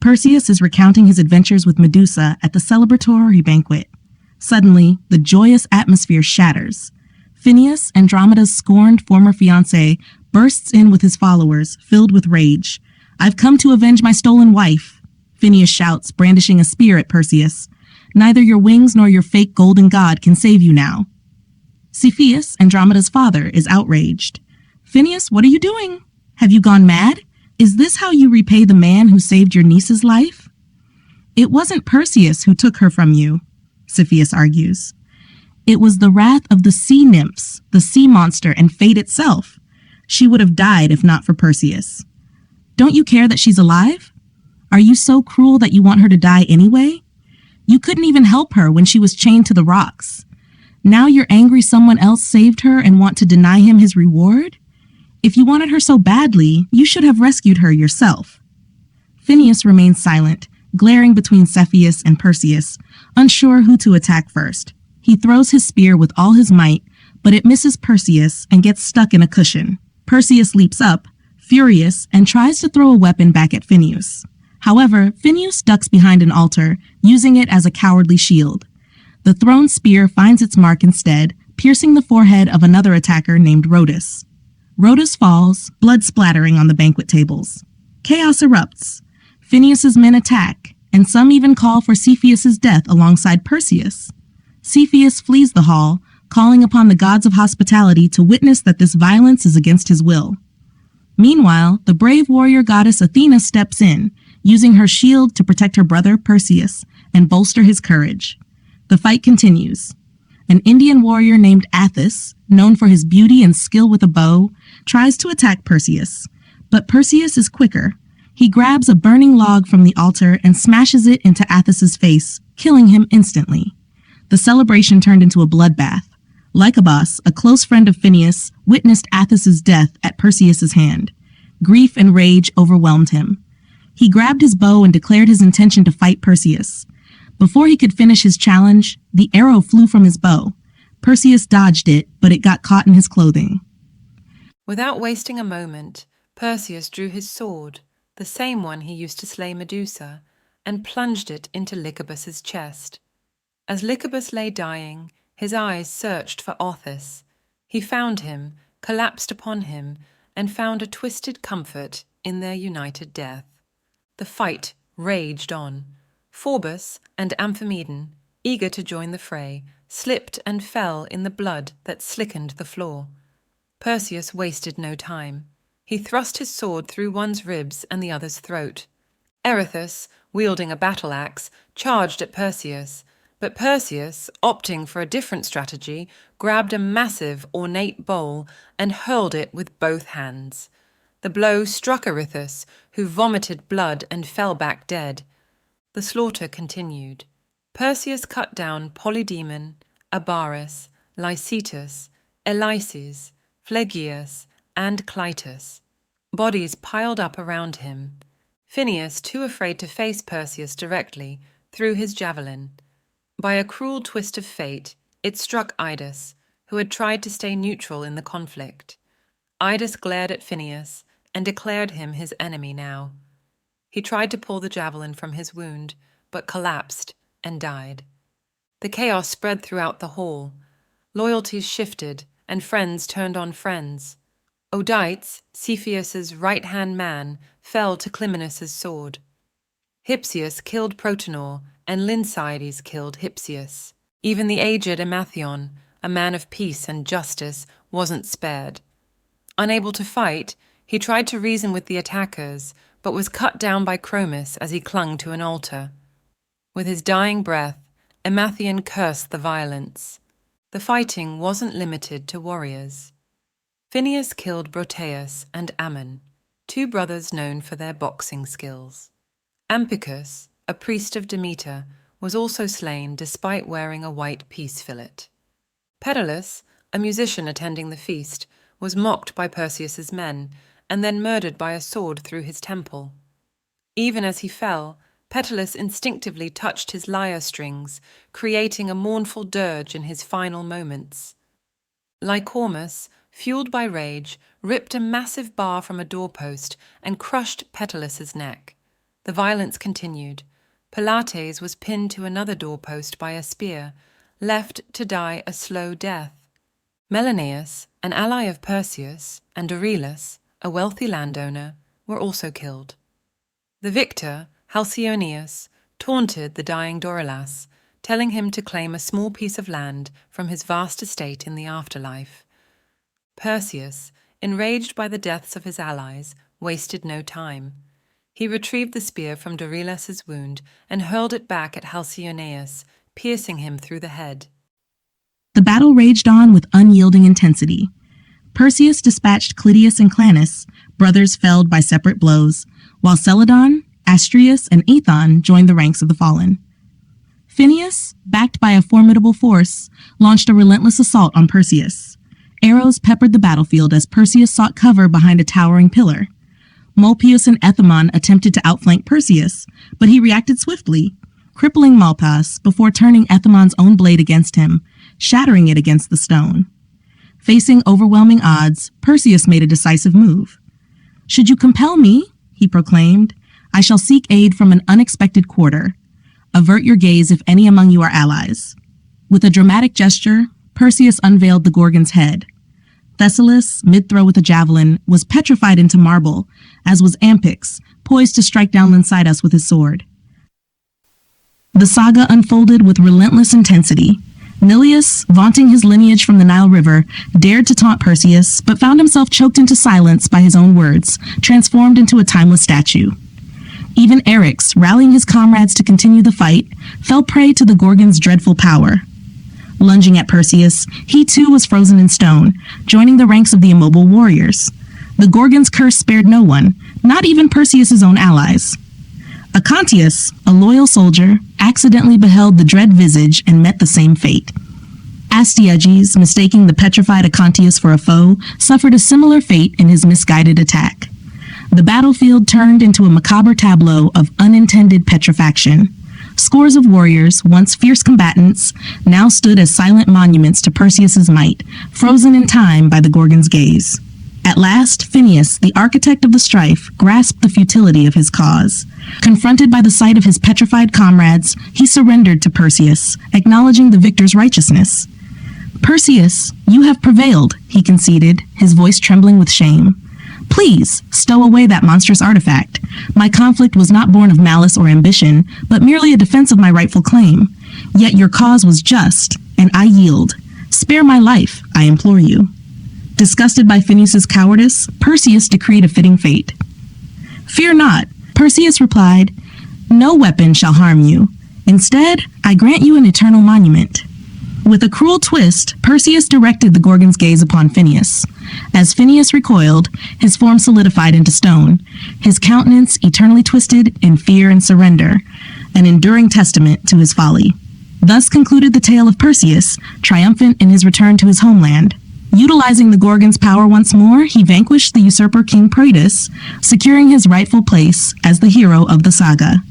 Perseus is recounting his adventures with Medusa at the celebratory banquet. Suddenly, the joyous atmosphere shatters. Phineus, Andromeda's scorned former fiancé, bursts in with his followers, filled with rage. "I've come to avenge my stolen wife," Phineus shouts, brandishing a spear at Perseus. "Neither your wings nor your fake golden god can save you now." Cepheus, Andromeda's father, is outraged. "Phineus, what are you doing? Have you gone mad? Is this how you repay the man who saved your niece's life?" "It wasn't Perseus who took her from you," Cepheus argues. "It was the wrath of the sea nymphs, the sea monster, and fate itself. She would have died if not for Perseus. Don't you care that she's alive? Are you so cruel that you want her to die anyway? You couldn't even help her when she was chained to the rocks. Now you're angry someone else saved her and want to deny him his reward? If you wanted her so badly, you should have rescued her yourself." Phineus remains silent, glaring between Cepheus and Perseus, unsure who to attack first. He throws his spear with all his might, but it misses Perseus and gets stuck in a cushion. Perseus leaps up, furious, and tries to throw a weapon back at Phineus. However, Phineus ducks behind an altar, using it as a cowardly shield. The thrown spear finds its mark instead, piercing the forehead of another attacker named Rhodas. Rhodas falls, blood splattering on the banquet tables. Chaos erupts. Phineus's men attack, and some even call for Cepheus's death alongside Perseus. Cepheus flees the hall, calling upon the gods of hospitality to witness that this violence is against his will. Meanwhile, the brave warrior goddess Athena steps in, using her shield to protect her brother Perseus and bolster his courage. The fight continues. An Indian warrior named Athos, known for his beauty and skill with a bow, tries to attack Perseus. But Perseus is quicker. He grabs a burning log from the altar and smashes it into Athos's face, killing him instantly. The celebration turned into a bloodbath. Lycabas, a close friend of Phineus, witnessed Athos's death at Perseus's hand. Grief and rage overwhelmed him. He grabbed his bow and declared his intention to fight Perseus. Before he could finish his challenge, the arrow flew from his bow. Perseus dodged it, but it got caught in his clothing. Without wasting a moment, Perseus drew his sword, the same one he used to slay Medusa, and plunged it into Lycabas's chest. As Lycabas lay dying, his eyes searched for Othis. He found him, collapsed upon him, and found a twisted comfort in their united death. The fight raged on. Phoebus and Amphimedon, eager to join the fray, slipped and fell in the blood that slickened the floor. Perseus wasted no time. He thrust his sword through one's ribs and the other's throat. Erithus, wielding a battle-axe, charged at Perseus, but Perseus, opting for a different strategy, grabbed a massive, ornate bowl and hurled it with both hands. The blow struck Erithus, who vomited blood and fell back dead. The slaughter continued. Perseus cut down Polydemon, Abaris, Lycetus, Elyses, Phlegeus, and Clytus. Bodies piled up around him. Phineus, too afraid to face Perseus directly, threw his javelin. By a cruel twist of fate, it struck Idas, who had tried to stay neutral in the conflict. Idas glared at Phineus and declared him his enemy now. He tried to pull the javelin from his wound, but collapsed and died. The chaos spread throughout the hall. Loyalties shifted, and friends turned on friends. Odytes, Cepheus's right-hand man, fell to Clymenus' sword. Hypsius killed Protonor, and Lyncydes killed Hypsius. Even the aged Emathion, a man of peace and justice, wasn't spared. Unable to fight, he tried to reason with the attackers, but was cut down by Chromis as he clung to an altar. With his dying breath, Emathion cursed the violence. The fighting wasn't limited to warriors. Phineus killed Broteus and Ammon, two brothers known for their boxing skills. Ampicus, a priest of Demeter, was also slain despite wearing a white peace fillet. Pedalus, a musician attending the feast, was mocked by Perseus's men, and then murdered by a sword through his temple. Even as he fell, Pedalus instinctively touched his lyre strings, creating a mournful dirge in his final moments. Lycormas, fueled by rage, ripped a massive bar from a doorpost and crushed Petalus's neck. The violence continued. Pilates was pinned to another doorpost by a spear, left to die a slow death. Menelaus, an ally of Perseus, and Dorylas, a wealthy landowner, were also killed. The victor, Halcyonius, taunted the dying Dorylas, telling him to claim a small piece of land from his vast estate in the afterlife. Perseus, enraged by the deaths of his allies, wasted no time. He retrieved the spear from Dorylas's wound and hurled it back at Halcyonius, piercing him through the head. The battle raged on with unyielding intensity. Perseus dispatched Clytius and Clanus, brothers felled by separate blows, while Celadon, Astraeus, and Aethon joined the ranks of the fallen. Phineus, backed by a formidable force, launched a relentless assault on Perseus. Arrows peppered the battlefield as Perseus sought cover behind a towering pillar. Mulpius and Ethamon attempted to outflank Perseus, but he reacted swiftly, crippling Malpas before turning Ethamon's own blade against him, shattering it against the stone. Facing overwhelming odds, Perseus made a decisive move. "Should you compel me," he proclaimed, "I shall seek aid from an unexpected quarter. Avert your gaze if any among you are allies." With a dramatic gesture, Perseus unveiled the Gorgon's head. Thessalus, mid-throw with a javelin, was petrified into marble, as was Ampyx, poised to strike down Lyncidas with his sword. The saga unfolded with relentless intensity. Neleus, vaunting his lineage from the Nile River, dared to taunt Perseus, but found himself choked into silence by his own words, transformed into a timeless statue. Even Eryx, rallying his comrades to continue the fight, fell prey to the Gorgon's dreadful power. Lunging at Perseus, he too was frozen in stone, joining the ranks of the immobile warriors. The Gorgon's curse spared no one, not even Perseus's own allies. Acontius, a loyal soldier, accidentally beheld the dread visage and met the same fate. Astyages, mistaking the petrified Acontius for a foe, suffered a similar fate in his misguided attack. The battlefield turned into a macabre tableau of unintended petrifaction. Scores of warriors, once fierce combatants, now stood as silent monuments to Perseus's might, frozen in time by the Gorgon's gaze. At last, Phineus, the architect of the strife, grasped the futility of his cause. Confronted by the sight of his petrified comrades, he surrendered to Perseus, acknowledging the victor's righteousness. "Perseus, you have prevailed," he conceded, his voice trembling with shame. "Please, stow away that monstrous artifact. My conflict was not born of malice or ambition, but merely a defense of my rightful claim. Yet your cause was just, and I yield. Spare my life, I implore you." Disgusted by Phineus's cowardice, Perseus decreed a fitting fate. "Fear not," Perseus replied. "No weapon shall harm you. Instead, I grant you an eternal monument." With a cruel twist, Perseus directed the Gorgon's gaze upon Phineus. As Phineus recoiled, his form solidified into stone, his countenance eternally twisted in fear and surrender, an enduring testament to his folly. Thus concluded the tale of Perseus, triumphant in his return to his homeland. Utilizing the Gorgon's power once more, he vanquished the usurper King Proetus, securing his rightful place as the hero of the saga.